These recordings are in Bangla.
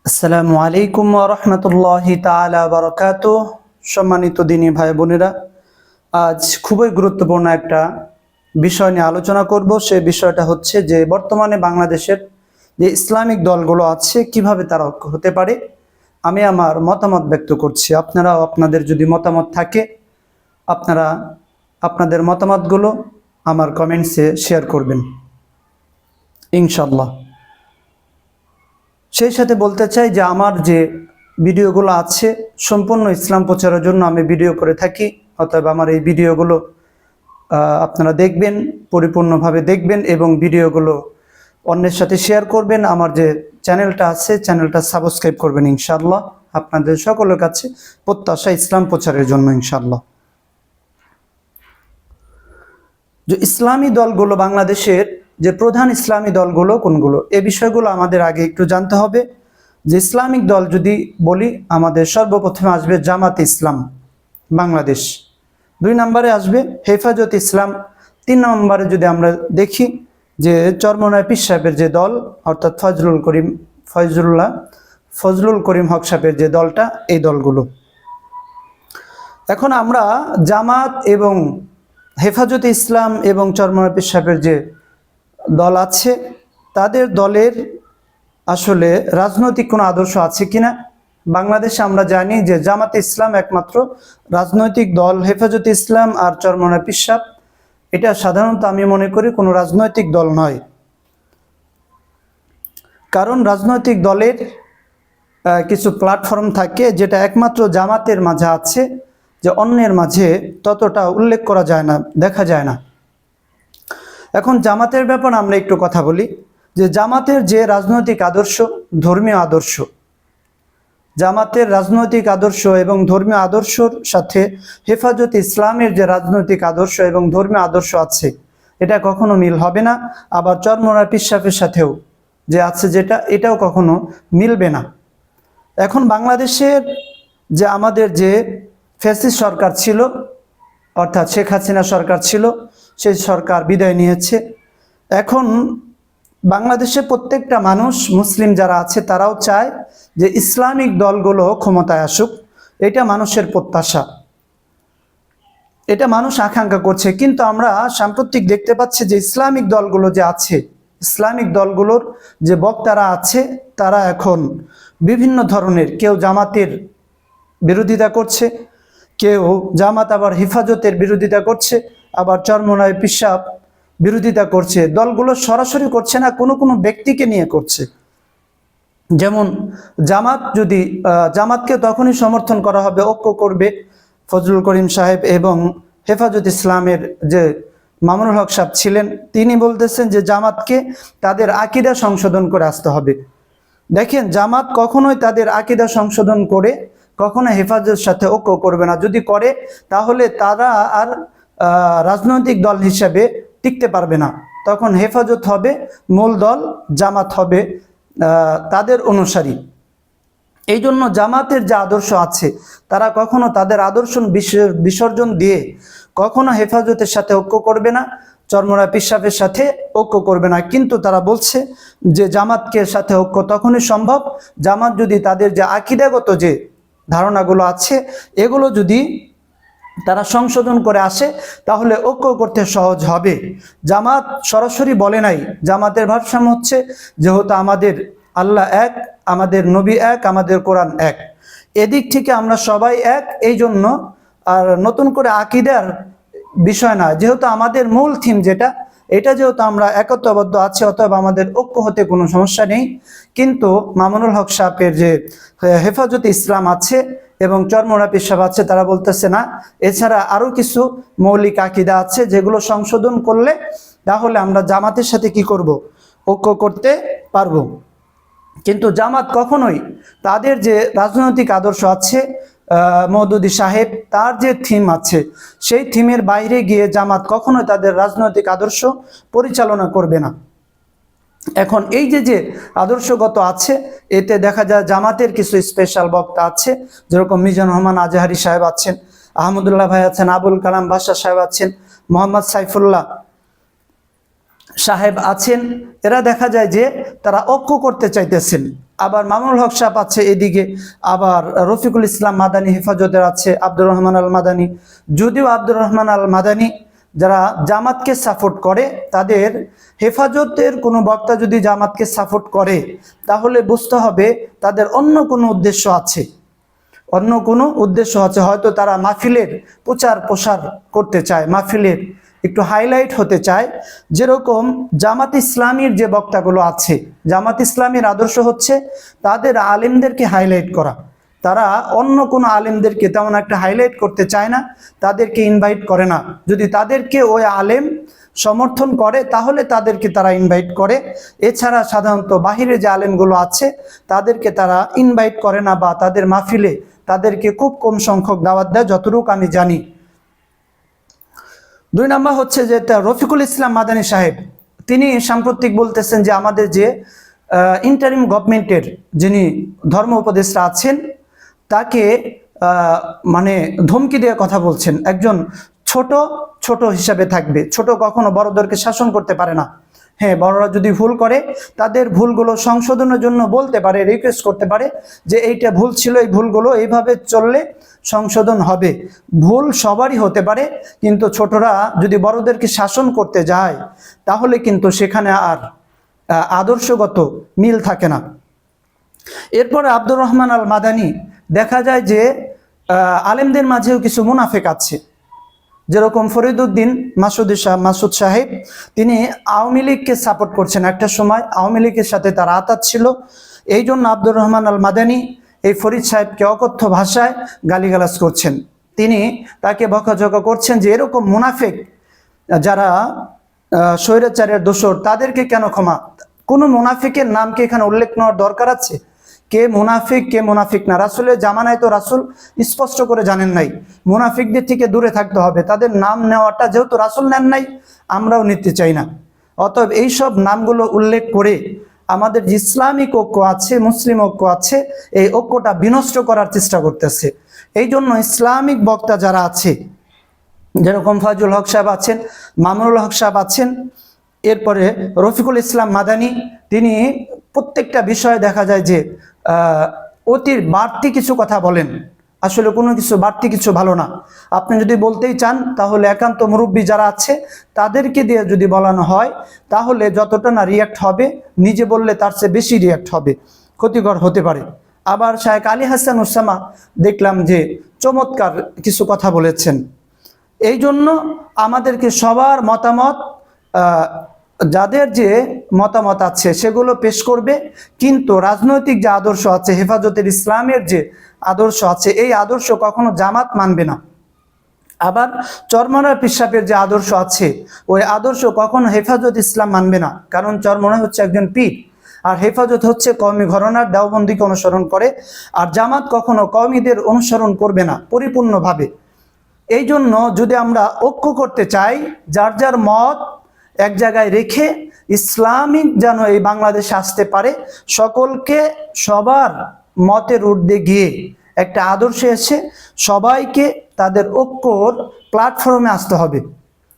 আসসালামু আলাইকুম ওয়া রাহমাতুল্লাহি তাআলা ওয়া বারাকাতুহু। সম্মানিত দিনী ভাই বোনেরা, আজ খুবই গুরুত্বপূর্ণ একটা বিষয় নিয়ে আলোচনা করব। সেই বিষয়টা হচ্ছে যে বর্তমানে বাংলাদেশের যে ইসলামিক দলগুলো আছে কিভাবে তারা ঐক্য হতে পারে। আমি আমার মতামত ব্যক্ত করছি, আপনারাও আপনাদের যদি মতামত থাকে আপনারা আপনাদের মতামতগুলো আমার কমেন্টসে শেয়ার করবেন ইনশাআল্লাহ। সেই সাথে বলতে চাই যে আমার যে ভিডিওগুলো আছে সম্পূর্ণ ইসলাম প্রচারের জন্য আমি ভিডিও করে থাকি। অতএব আমার এই ভিডিওগুলো আপনারা দেখবেন, পরিপূর্ণভাবে দেখবেন এবং ভিডিওগুলো অন্যের সাথে শেয়ার করবেন। আমার যে চ্যানেলটা আছে চ্যানেলটা সাবস্ক্রাইব করবেন ইনশাআল্লাহ। আপনাদের সকলের কাছে প্রত্যাশা ইসলাম প্রচারের জন্য ইনশাআল্লাহ। যে ইসলামী দলগুলো, বাংলাদেশের যে প্রধান ইসলামী দলগুলো কোনগুলো, এই বিষয়গুলো আমাদের আগে একটু জানতে হবে। যে ইসলামিক দল যদি বলি, আমাদের সর্বপ্রথমে আসবে জামাতে ইসলাম বাংলাদেশ, 2 নম্বরে আসবে হেফাজত ইসলাম, 3 নম্বরে যদি আমরা দেখি যে চরমনায় পীর সাহেবের যে দল, অর্থাৎ ফজলুল করিম হক সাহেবের যে দলটা, এই দলগুলো। এখন আমরা জামাত এবং হেফাজতে ইসলাম এবং চরমনায় পীর সাহেবের যে দল আছে, তাদের দলের আসলে রাজনৈতিক কোনো আদর্শ আছে কিনা। বাংলাদেশে আমরা জানি যে জামাতে ইসলাম একমাত্র রাজনৈতিক দল, হেফাজতে ইসলাম আর চরমনায় পীর সাহেব এটা সাধারণত আমি মনে করি কোনো রাজনৈতিক দল নয়। কারণ রাজনৈতিক দলের কিছু প্ল্যাটফর্ম থাকে যেটা একমাত্র জামাতের মাঝে আছে, যে অন্যের মাঝে ততটা উল্লেখ করা যায় না, দেখা যায় না। এখন জামাতের ব্যাপারে আমরা একটু কথা বলি। যে জামাতের যে রাজনৈতিক আদর্শ, ধর্মীয় আদর্শ, জামাতের রাজনৈতিক আদর্শ এবং ধর্মীয় আদর্শর সাথে হেফাজতে ইসলামের যে রাজনৈতিক আদর্শ এবং ধর্মীয় আদর্শ আছে, এটা কখনো মিল হবে না। আবার চরমনায় পীর সাহেবের সাথেও যে আছে যেটা, এটাও কখনো মিলবে না। এখন বাংলাদেশের যে আমাদের যে ফ্যাসিস্ট সরকার ছিল, অর্থাৎ শেখ হাসিনা সরকার ছিল, সেই সরকার বিদায় নিয়েছে। এখন বাংলাদেশে প্রত্যেকটা মানুষ, মুসলিম যারা আছে তারাও চায় যে ইসলামিক দলগুলো ক্ষমতায় আসুক। এটা মানুষের প্রত্যাশা, এটা মানুষ আকাঙ্ক্ষা করছে। কিন্তু আমরা সাম্প্রতিক দেখতে পাচ্ছি যে ইসলামিক দলগুলো যে আছে, ইসলামিক দলগুলোর যে বক্তারা আছে, তারা এখন বিভিন্ন ধরনের, কেউ জামাতের বিরোধিতা করছে, কেউ জামাত আবার হেফাজতের বিরোধিতা করছে, আবার চরমনায় পীর সাহেব বিরোধিতা করছে। দলগুলো সরাসরি করছে না, কোনো কোনো ব্যক্তিকে নিয়ে করছে। যেমন জামাত, যদি জামাতকে তখনই সমর্থন করা হবে, ঐক্য করবে ফজলুল করিম সাহেব এবং হেফাজত ইসলামের যে মামুনুল হক সাহেব ছিলেন, তিনি বলতেছেন যে জামাতকে তাদের আকীদা সংশোধন করে আসতে হবে। দেখেন, জামাত কখনোই তাদের আকীদা সংশোধন করে কখনো হেফাজতের সাথে ঐক্য করবে না। যদি করে তাহলে তারা আর রাজনৈতিক দল হিসেবে টিকতে পারবে না। তখন হেফাজত হবে মূল দল, জামাত হবে তাদের অনুসারী। এই জন্য জামাতের যে আদর্শ আছে, তারা কখনো তাদের আদর্শ বিসর্জন দিয়ে কখনো হেফাজতের সাথে ঐক্য করবে না, চরমনায় পীর সাহেবের সাথে ঐক্য করবে না। কিন্তু তারা বলছে যে জামাতকে সাথে ঐক্য তখনই সম্ভব, জামাত যদি তাদের যে আকীদাগত যে ধারণাগুলো আছে এগুলো যদি তারা সংশোধন করে আসে, তাহলে ঐক্য করতে সহজ হবে। জামাত সরাসরি বলে নাই, জামাতের ভাবসাম্য হচ্ছে যেহেতু আমাদের আল্লাহ এক, আমাদের নবী এক, আমাদের কোরআন এক, এদিক থেকে আমরা সবাই এক। এই জন্য আর নতুন করে আকীদার বিষয় না, যেহেতু আমাদের মূল থিম যেটা, এটা যেহেতু আমরা একত্রবদ্ধ আছি, অতএব আমাদের ঐক্য হতে কোনো সমস্যা নেই। কিন্তু মামুনুল হক সাহেবের যে হেফাজতে ইসলাম আছে এবং চরমনায় পীর সাহেব আছে, তারা বলতেছে না, এছাড়া আরও কিছু মৌলিক আকীদা আছে যেগুলো সংশোধন করলে তাহলে আমরা জামাতের সাথে কি করব, ঐক্য করতে পারবো। কিন্তু জামাত কখনোই তাদের যে রাজনৈতিক আদর্শ আছে, মওদুদী সাহেব তার যে থিম আছে, সেই থিমের বাইরে গিয়ে জামাত কখনোই তাদের রাজনৈতিক আদর্শ পরিচালনা করবে না। এখন এই যে আদর্শগত আছে, এতে দেখা যায় জামাতের কিছু স্পেশাল বক্তা আছে, যেরকম মিজানুর রহমান আজহারি সাহেব আছেন, আহমদুল্লাহ ভাই আছেন, আবুল কালাম বাদশা সাহেব আছেন, মোহাম্মদ সাইফুল্লাহ সাহেব আছেন। এরা দেখা যায় যে তারা ঐক্য করতে চাইতেছেন, আবার মামুনুল হক সাহেব আছে এদিকে, আবার রফিকুল ইসলাম মাদানী হেফাজতের আছে, আব্দুর রহমান আল মাদানী। যদিও আব্দুর রহমান আল মাদানী যারা জামাতকে সাপোর্ট করে, তাদের হেফাজতের কোনো বক্তা যদি জামাতকে সাপোর্ট করে তাহলে বুঝতে হবে তাদের অন্য কোনো উদ্দেশ্য আছে, অন্য কোনো উদ্দেশ্য আছে। হয়তো তারা মাহফিলের প্রচার প্রসার করতে চায়, মাহফিলের একটু হাইলাইট হতে চায়। যেরকম জামাত ইসলামীর যে বক্তাগুলো আছে, জামাত ইসলামীর আদর্শ হচ্ছে তাদের আলেমদেরকে হাইলাইট করা। তারা অন্য কোনো আলেমদেরকে তেমন একটা হাইলাইট করতে চায় না, তাদেরকে ইনভাইট করে না। যদি তাদেরকে ওই আলেম সমর্থন করে তাহলে তাদেরকে তারা ইনভাইট করে, এছাড়া সাধারণত বাহিরে যে আলেমগুলো আছে তাদেরকে তারা ইনভাইট করে না, বা তাদের মাহফিলে তাদেরকে খুব কম সংখ্যক দাওয়াত দেয়, যতটুকু আমি জানি। 2 নম্বর হচ্ছে যে রফিকুল ইসলাম মাদানী সাহেব, তিনি সাম্প্রতিক বলতেছেন যে আমাদের যে ইন্টারিম গভর্নমেন্টের যিনি ধর্ম উপদেষ্টা আছেন তাকে মানে ধমকি দিয়ে কথা বলছেন। একজন ছোট ছোট হিসাবে থাকবে, ছোট কখনো বড়দেরকে শাসন করতে পারে না। হ্যাঁ, বড়রা যদি ভুল করে তাদের ভুলগুলো সংশোধনের জন্য বলতে পারে, রিকোয়েস্ট করতে পারে যে এইটা ভুল ছিল, এই ভুলগুলো এইভাবে চললে সংশোধন হবে। ভুল সবারই হতে পারে, কিন্তু ছোটরা যদি বড়দেরকে শাসন করতে যায় তাহলে কিন্তু সেখানে আর আদর্শগত মিল থাকে না। এরপরে আব্দুর রহমান আল মাদানী, দেখা যায় যে আলেমদের মাঝেও কিছু মুনাফিক আছে। যেরকম ফরিদউদ্দিন মাসুদ সাহেব, তিনি আওয়ামী লীগকে সাপোর্ট করছেন। একটা সময় আওয়ামী লীগের সাথে তার আঁতাত ছিল, এই জন্য আব্দুর রহমান আল মাদানী এই ফরিদ সাহেবকে অকথ্য ভাষায় গালিগালাজ করছেন। তিনি তাকে বকাঝকা করছেন যে এরকম মুনাফিক যারা স্বৈরাচারের দোসর, তাদেরকে কেন ক্ষমা? কোনো মুনাফিকের নাম কি এখানে উল্লেখ নেওয়ার দরকার আছে? কে মুনাফিক কে মুনাফিক না? রাসূলের জামানায় তো রাসূল স্পষ্ট করে জানেন নাই। মুনাফিকদের থেকে দূরে থাকতে হবে, তাদের নাম নেওয়াটা যেহেতু রাসূল নেন নাই, আমরাও নিতে চাই না। অতএব এইসব নামগুলো উল্লেখ করে আমাদের যে ইসলামিক ঐক্য আছে, মুসলিম ঐক্য আছে, এই ঐক্যটা বিনষ্ট করার চেষ্টা করতেছে। এই জন্য ইসলামিক বক্তা যারা আছে, যেরকম ফয়জুল হক সাহেব আছেন, মামুনুল হক সাহেব আছেন, এরপরে রফিকুল ইসলাম মাদানী, তিনি প্রত্যেকটা বিষয়ে দেখা যায় যে অতির বাড়তি কিছু কথা বলেন। আসলে কোনো কিছু বাড়তি কিছু ভালো না। আপনি যদি বলতেই চান তাহলে একান্ত মুরব্বী যারা আছে তাদেরকে দিয়ে যদি বলানো হয় তাহলে যতটা না রিয়াক্ট হবে, নিজে বললে তার চেয়ে বেশি রিয়াক্ট হবে, ক্ষতিকর হতে পারে। আবার শায়েখ আলী হাসান ওসামা দেখলাম যে চমৎকার কিছু কথা বলেছেন। এই জন্য আমাদেরকে সবার মতামত, যাদের যে মতামত আছে সেগুলো পেশ করবে, কিন্তু রাজনৈতিক যে আদর্শ আছে, হেফাজতের ইসলামের যে আদর্শ আছে, এই আদর্শ কখনো জামাত মানবে না। আবার চরমনার পিসাবের যে আদর্শ আছে, ওই আদর্শ কখনো হেফাজত ইসলাম মানবে না। কারণ চরমনা হচ্ছে একজন পীর, আর হেফাজত হচ্ছে কওমি ঘরানার দেওবন্দিকে অনুসরণ করে, আর জামাত কখনো কওমিদের অনুসরণ করবে না পরিপূর্ণভাবে। এই জন্য যদি আমরা ঐক্য করতে চাই, যার যার মত এক জায়গায় রেখে ইসলামিক যেন এই বাংলাদেশে আসতে পারে, সকলকে সবার মতের ঊর্ধ্বে গিয়ে একটা আদর্শে এসে সবাইকে তাদের ঐক্যর প্ল্যাটফর্মে আসতে হবে।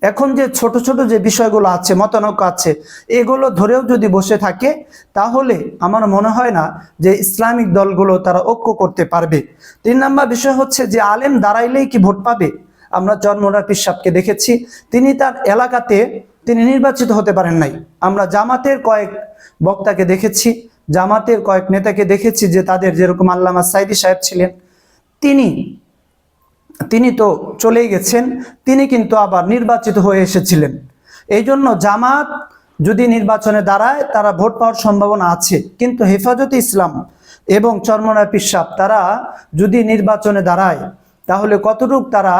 এখন যে ছোট ছোট যে বিষয়গুলো আছে, মতানৈক্য আছে, এগুলো ধরেও যদি বসে থাকে তাহলে আমার মনে হয় না যে ইসলামিক দলগুলো তারা ঐক্য করতে পারবে। 3 নম্বর বিষয় হচ্ছে যে আলেম দাঁড়াইলেই কি ভোট পাবে? আমরা চরমোনার পীর সাহেবকে দেখেছি, তিনি তার এলাকাতে তিনি নির্বাচিত হতে পারেন নাই। আমরা জামাতের কয়েক বক্তাকে দেখেছি, জামাতের কয়েক নেতাকে দেখেছি যে তাদের, যেরকম আল্লামা সাইদি সাহেব ছিলেন, তিনি তো চলেই গেছেন, তিনি কিন্তু আবার নির্বাচিত হয়ে এসেছিলেন। এই জন্য জামাত যদি নির্বাচনে দাঁড়ায় তারা ভোট পাওয়ার সম্ভাবনা আছে, কিন্তু হেফাজতে ইসলাম এবং চরমোনার পীর সাহেব তারা যদি নির্বাচনে দাঁড়ায় তাহলে কতটুকু তারা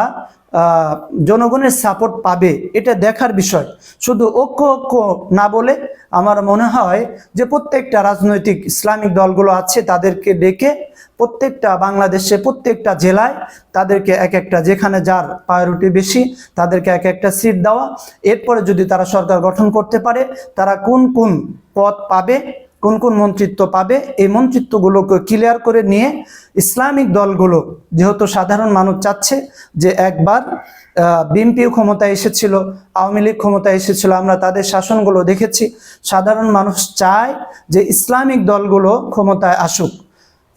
জনগণের সাপোর্ট পাবে এটা দেখার বিষয়। শুধু ঐক্য ঐক্য না বলে আমার মনে হয় যে প্রত্যেকটা রাজনৈতিক ইসলামিক দলগুলো আছে তাদেরকে ডেকে প্রত্যেকটা বাংলাদেশে প্রত্যেকটা জেলায় তাদেরকে এক একটা, যেখানে যার প্রায়োরিটি বেশি তাদেরকে এক একটা সিট দেওয়া। এরপরে যদি তারা সরকার গঠন করতে পারে, তারা কোন কোন পদ পাবে কোন কোন মন্ত্রিত্ব পাবে, এই মন্ত্রিত্বগুলোকে ক্লিয়ার করে নিয়ে ইসলামিক দলগুলো, যেহেতু সাধারণ মানুষ চাচ্ছে যে একবার বিএনপিও ক্ষমতায় এসেছিল, আওয়ামী লীগ ক্ষমতায় এসেছিল, আমরা তাদের শাসনগুলো দেখেছি। সাধারণ মানুষ চায় যে ইসলামিক দলগুলো ক্ষমতায় আসুক।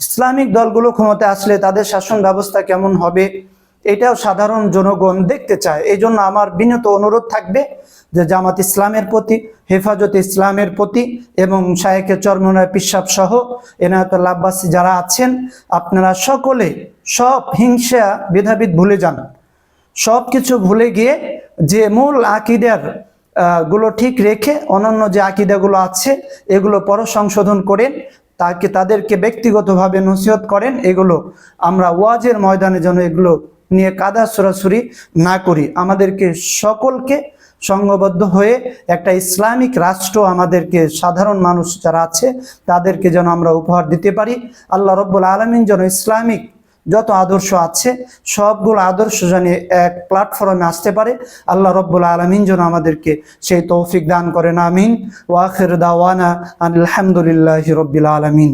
ইসলামিক দলগুলো ক্ষমতায় আসলে তাদের শাসন ব্যবস্থা কেমন হবে, এটাও সাধারণ জনগণ দেখতে চায়। এই জন্য আমার বিনীত অনুরোধ থাকবে যে জামাত ইসলামের প্রতি, হেফাজতে ইসলামের প্রতি এবং শায়েখে চরমনায় পিসাব সহ এনায়েতুল্লাহ আব্বাসী যারা আছেন, আপনারা সকলে সব হিংসা ভেদাভেদ ভুলে যান। সব কিছু ভুলে গিয়ে যে মূল আকীদার গুলো ঠিক রেখে অন্যান্য যে আকীদাগুলো আছে এগুলো সংশোধন করেন, তাদেরকে ব্যক্তিগতভাবে নসিহত করেন। এগুলো আমরা ওয়াজের ময়দানে যেন এগুলো নিয়ে কাদা ছড়াছড়ি না করি। আমাদেরকে সকলকে সংঘবদ্ধ হয়ে একটা ইসলামিক রাষ্ট্র আমাদেরকে, সাধারণ মানুষ যারা আছে তাদেরকে যেন আমরা উপহার দিতে পারি। আল্লাহ রব্বুল আলামিন যেন ইসলামিক যত আদর্শ আছে সবগুলো আদর্শ জানিয়ে এক প্ল্যাটফর্মে আসতে পারে। আল্লাহ রব্বুল আলামিন যেন আমাদেরকে সেই তৌফিক দান করেন। আমিন। ওয়া আখির দাওয়ানা আলহামদুলিল্লাহি রব্বিল আলামিন।